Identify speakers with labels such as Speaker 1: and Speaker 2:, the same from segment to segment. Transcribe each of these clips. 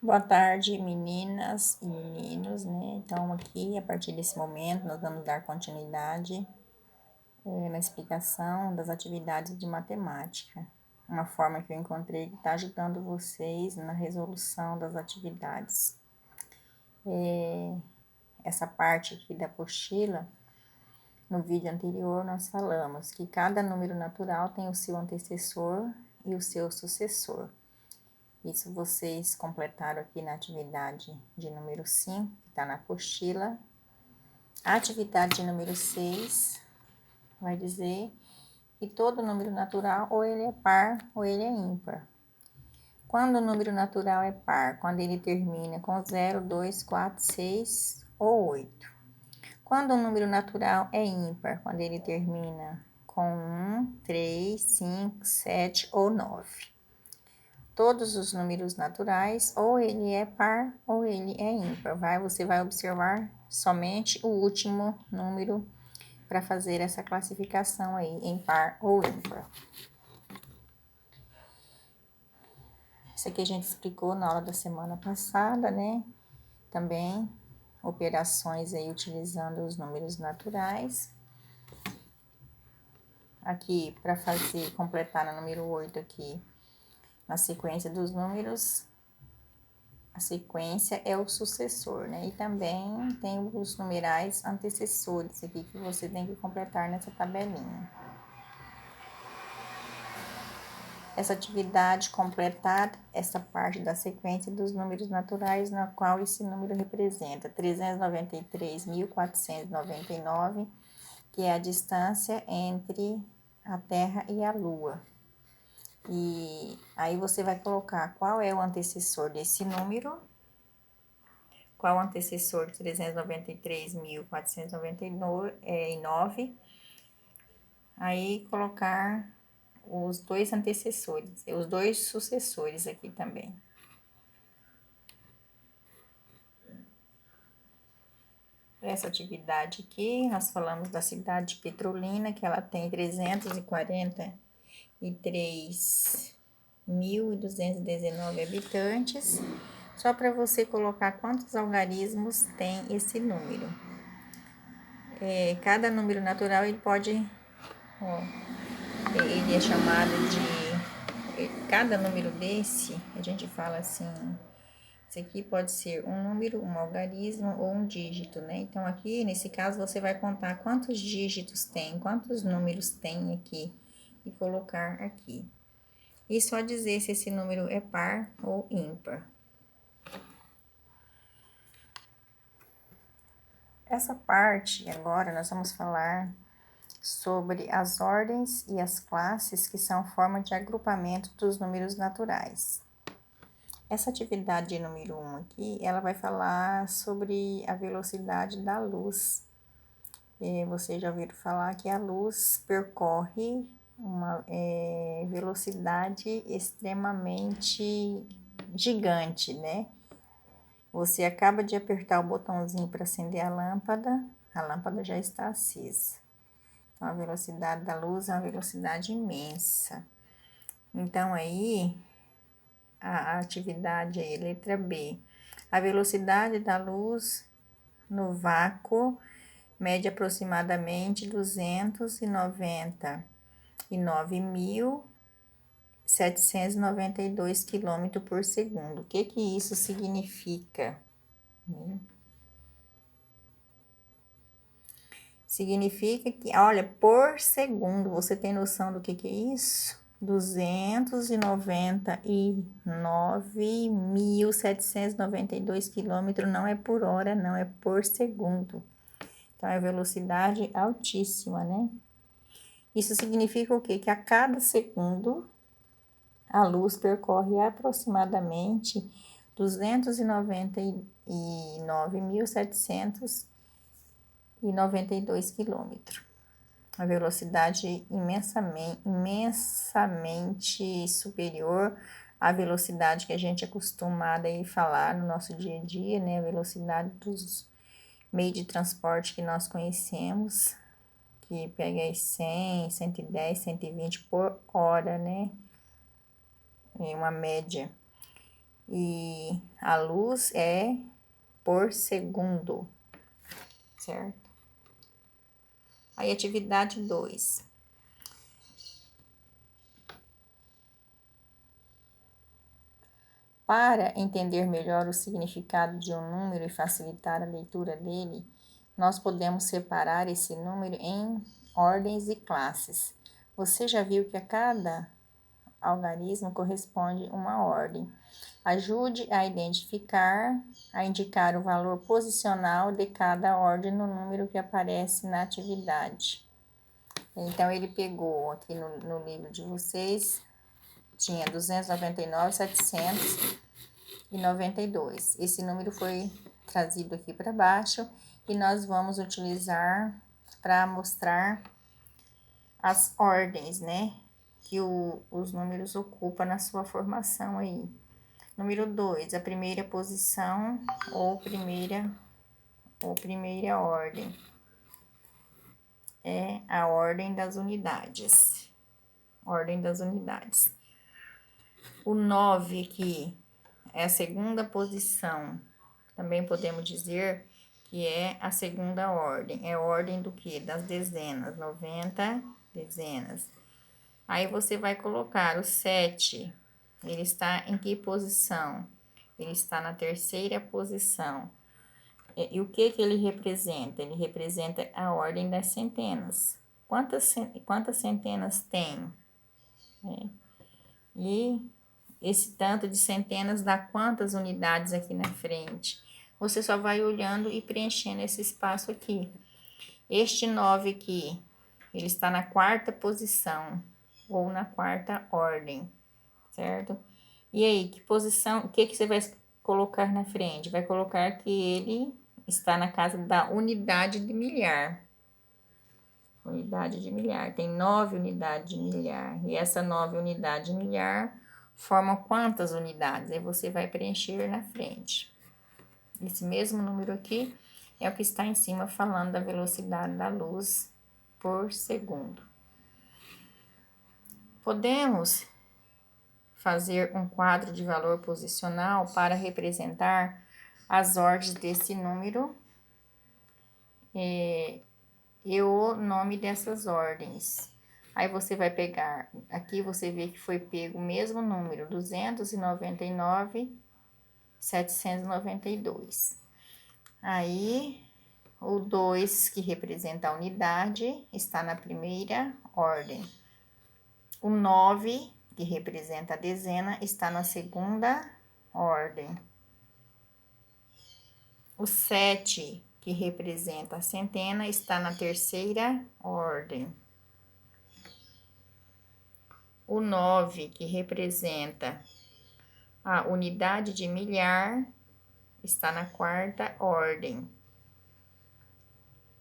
Speaker 1: Boa tarde, meninas e meninos, né? Então, aqui, a partir desse momento, nós vamos dar continuidade na explicação das atividades de matemática. Uma forma que eu encontrei que está ajudando vocês na resolução das atividades. Essa parte aqui da apostila, no vídeo anterior, nós falamos que cada número natural tem o seu antecessor e o seu sucessor. Isso vocês completaram aqui na atividade de número 5, que está na apostila. A atividade de número 6 vai dizer que todo número natural ou ele é par ou ele é ímpar. Quando o número natural é par, quando ele termina com 0, 2, 4, 6 ou 8. Quando o número natural é ímpar, quando ele termina com 1, 3, 5, 7 ou 9. Todos os números naturais, ou ele é par ou ele é ímpar. Você vai observar somente o último número para fazer essa classificação aí em par ou ímpar. Isso aqui a gente explicou na aula da semana passada, né? Também operações aí utilizando os números naturais. Aqui, para completar no número 8 aqui, na sequência dos números, a sequência é o sucessor, né? E também tem os numerais antecessores aqui que você tem que completar nessa tabelinha. Essa atividade completar essa parte da sequência dos números naturais, na qual esse número representa 393.499, que é a distância entre a Terra e a Lua. E aí você vai colocar qual é o antecessor desse número, qual o antecessor de 393.499, aí colocar os dois antecessores, os dois sucessores aqui também. Essa atividade aqui, nós falamos da cidade de Petrolina, que ela tem 343.219 habitantes. Só para você colocar quantos algarismos tem esse número. Cada número natural, ele pode... ele é chamado de... Cada número desse, a gente fala assim... Esse aqui pode ser um número, um algarismo ou um dígito, né? Então, aqui, nesse caso, você vai contar quantos dígitos tem, quantos números tem aqui e colocar aqui. E só dizer se esse número é par ou ímpar. Essa parte, agora, nós vamos falar sobre as ordens e as classes que são forma de agrupamento dos números naturais. Essa atividade número 1 aqui, ela vai falar sobre a velocidade da luz. Você já ouviu falar que a luz percorre uma velocidade extremamente gigante, né? Você acaba de apertar o botãozinho para acender a lâmpada já está acesa. Então, a velocidade da luz é uma velocidade imensa. Então, aí, a atividade aí, letra B. A velocidade da luz no vácuo mede aproximadamente 299.792 km por segundo. O que isso significa? Significa que, olha, por segundo, você tem noção do que é isso? 299.792 quilômetros não é por hora, não, é por segundo. Então, é velocidade altíssima, né? Isso significa o quê? Que a cada segundo, a luz percorre aproximadamente 299.792 quilômetros. A velocidade imensamente superior à velocidade que a gente é acostumado a falar no nosso dia a dia, né? A velocidade dos meios de transporte que nós conhecemos, que pega aí 100, 110, 120 por hora, né? Em uma média. E a luz é por segundo, certo? Aí, atividade 2. Para entender melhor o significado de um número e facilitar a leitura dele, nós podemos separar esse número em ordens e classes. Você já viu que a cada algarismo corresponde uma ordem. Ajude a identificar, a indicar o valor posicional de cada ordem no número que aparece na atividade. Então, ele pegou aqui no livro de vocês, tinha 299.792. Esse número foi trazido aqui para baixo e nós vamos utilizar para mostrar as ordens, né? Que os números ocupam na sua formação aí. Número 2, a primeira posição ou primeira ordem. É a ordem das unidades. Ordem das unidades. O 9 aqui é a segunda posição. Também podemos dizer que é a segunda ordem. É a ordem do quê? Das dezenas. 90 dezenas. Aí você vai colocar o 7. Ele está em que posição? Ele está na terceira posição. E o que ele representa? Ele representa a ordem das centenas. Quantas centenas tem? E esse tanto de centenas dá quantas unidades aqui na frente? Você só vai olhando e preenchendo esse espaço aqui. Este 9 aqui, ele está na quarta posição ou na quarta ordem, certo? E aí, que posição, o que você vai colocar na frente? Vai colocar que ele está na casa da unidade de milhar. Unidade de milhar. Tem 9 unidades de milhar. E essa 9 unidade de milhar forma quantas unidades? Aí você vai preencher na frente. Esse mesmo número aqui é o que está em cima falando da velocidade da luz por segundo. Podemos fazer um quadro de valor posicional para representar as ordens desse número e o nome dessas ordens. Aí você vai pegar, aqui você vê que foi pego o mesmo número, 299.792. Aí, o 2, que representa a unidade, está na primeira ordem. O 9, que representa a dezena, está na segunda ordem. O 7, que representa a centena, está na terceira ordem. O 9, que representa a unidade de milhar, está na quarta ordem.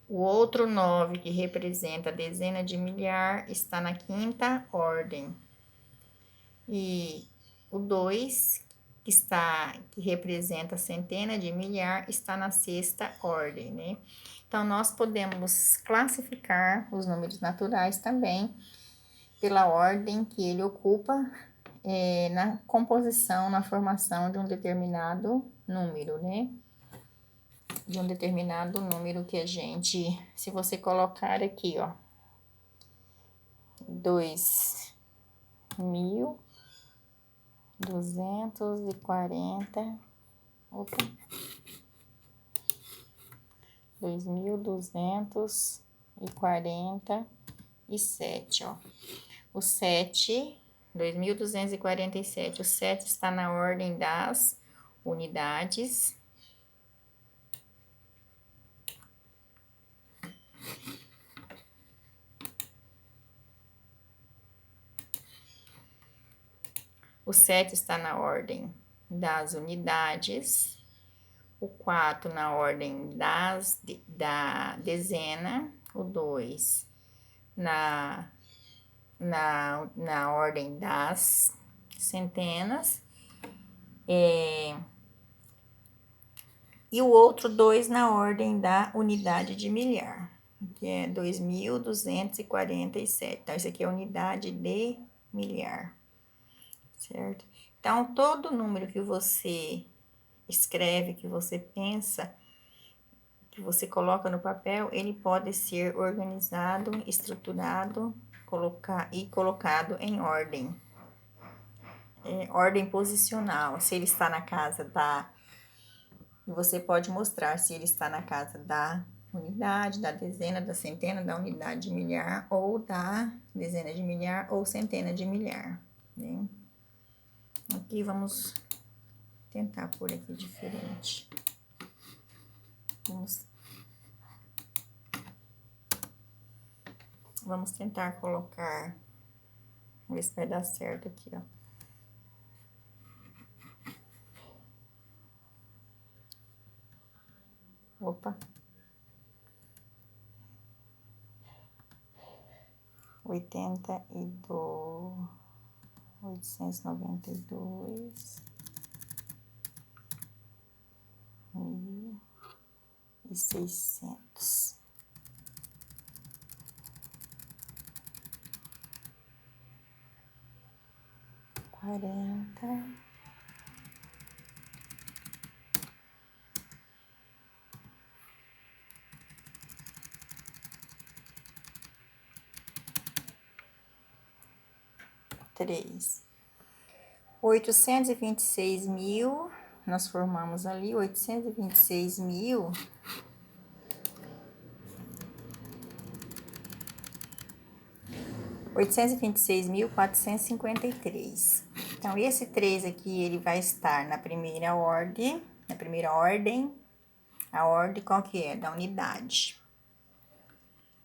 Speaker 1: O outro 9, que representa a dezena de milhar, está na quinta ordem. E o 2, que representa a centena de milhar, está na sexta ordem, né? Então, nós podemos classificar os números naturais também pela ordem que ele ocupa na composição, na formação de um determinado número, né? De um determinado número que a gente, se você colocar aqui, ó, 2.240, opa, 2.247, ó. O 7, 2.247, o 7 está na ordem das unidades. O 7 está na ordem das unidades. O 4 na ordem da dezena. O 2 na ordem das centenas. E o outro 2 na ordem da unidade de milhar, que é 2.247. Então, isso aqui é a unidade de milhar, certo? Então, todo número que você escreve, que você pensa, que você coloca no papel, ele pode ser organizado, estruturado, colocado em ordem. Ordem posicional. Se ele está na casa da... Você pode mostrar se ele está na casa da unidade, da dezena, da centena, da unidade de milhar, ou da dezena de milhar, ou centena de milhar, né? Aqui vamos tentar pôr aqui diferente. Vamos tentar colocar, ver se vai dar certo aqui, ó. Opa. 82, 892, 1.600. 40. 3. 826.000, nós formamos ali 826.000. 826.453. Então, esse 3 aqui, ele vai estar na primeira ordem, a ordem qual que é? Da unidade.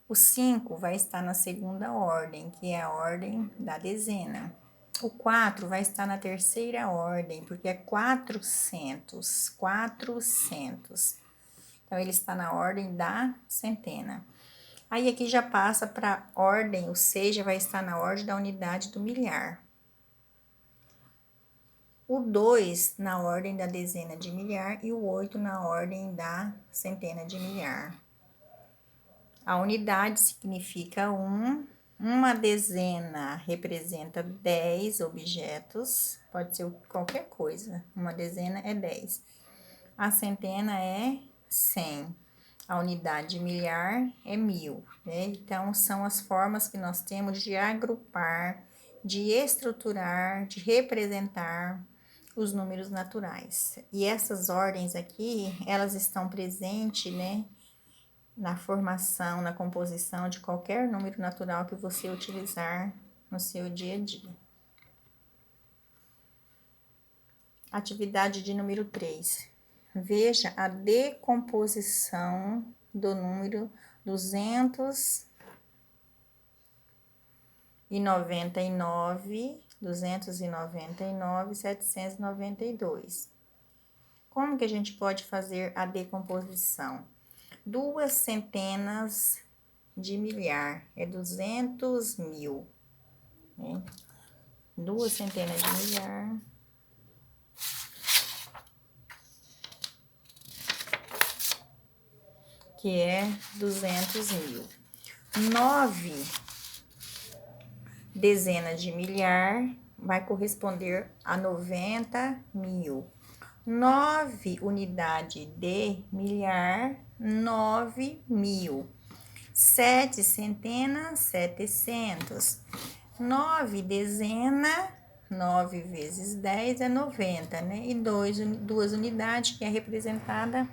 Speaker 1: O 5 vai estar na segunda ordem, que é a ordem da dezena. O 4 vai estar na terceira ordem, porque é 400, 400. Então, ele está na ordem da centena. Aí, aqui já passa para ordem, o 6 já vai estar na ordem da unidade do milhar. O 2 na ordem da dezena de milhar e o 8 na ordem da centena de milhar. A unidade significa 1. Uma dezena representa 10 objetos, pode ser qualquer coisa. Uma dezena é 10. A centena é 100. A unidade de milhar é 1000, né? Então, são as formas que nós temos de agrupar, de estruturar, de representar os números naturais. E essas ordens aqui, elas estão presentes, né, na formação, na composição de qualquer número natural que você utilizar no seu dia a dia. Atividade de número 3. Veja a decomposição do número 299.792. Como que a gente pode fazer a decomposição? 2 centenas de milhar é 200.000, né? 2 centenas de milhar que é 200.000. 9 dezenas de milhar vai corresponder a 90.000. 9 unidades de milhar, 9.000. 7 centenas, 700. 9 dezena, 9 vezes 10 é 90, né? E 2 unidades, que é representada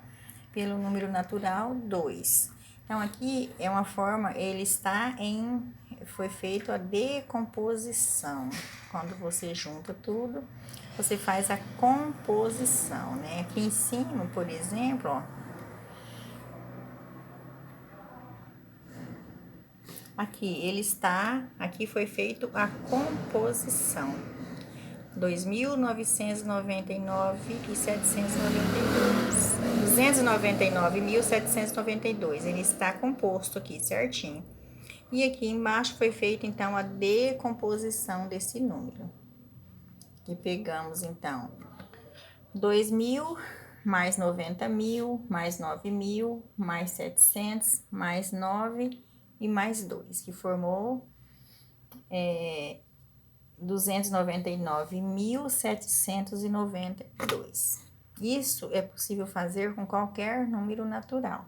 Speaker 1: pelo número natural 2. Então, aqui é uma forma, ele está em... Foi feito a decomposição. Quando você junta tudo, você faz a composição, né? Aqui em cima, por exemplo, ó. Aqui, ele está... Aqui foi feito a composição. 2.999.792. 299.792. Ele está composto aqui, certinho. E aqui embaixo foi feita, então, a decomposição desse número. E pegamos, então, 2.000, mais 90.000, mais 9.000, mais 700, mais 9 e mais 2, que formou 299.792. Isso é possível fazer com qualquer número natural.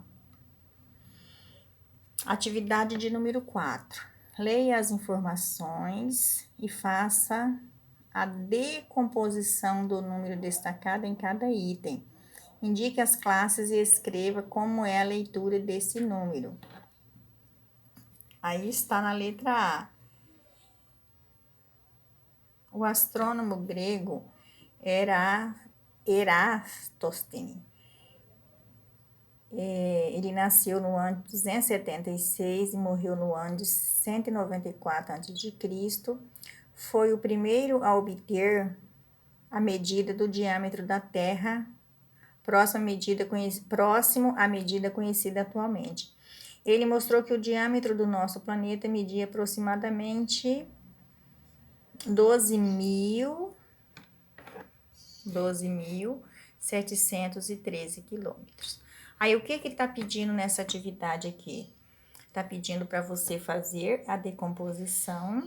Speaker 1: Atividade de número 4. Leia as informações e faça a decomposição do número destacado em cada item. Indique as classes e escreva como é a leitura desse número. Aí está na letra A. O astrônomo grego era Eratosthenes. Ele nasceu no ano de 276 e morreu no ano de 194 a.C. Foi o primeiro a obter a medida do diâmetro da Terra, próximo à medida conhecida atualmente. Ele mostrou que o diâmetro do nosso planeta media aproximadamente 12.713 quilômetros. Aí, o que ele está pedindo nessa atividade aqui? Está pedindo para você fazer a decomposição.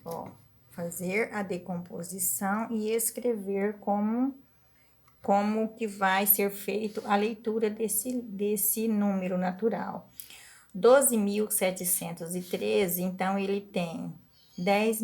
Speaker 1: Ó, fazer a decomposição e escrever como que vai ser feito a leitura desse número natural. 12.713, então ele tem 10.000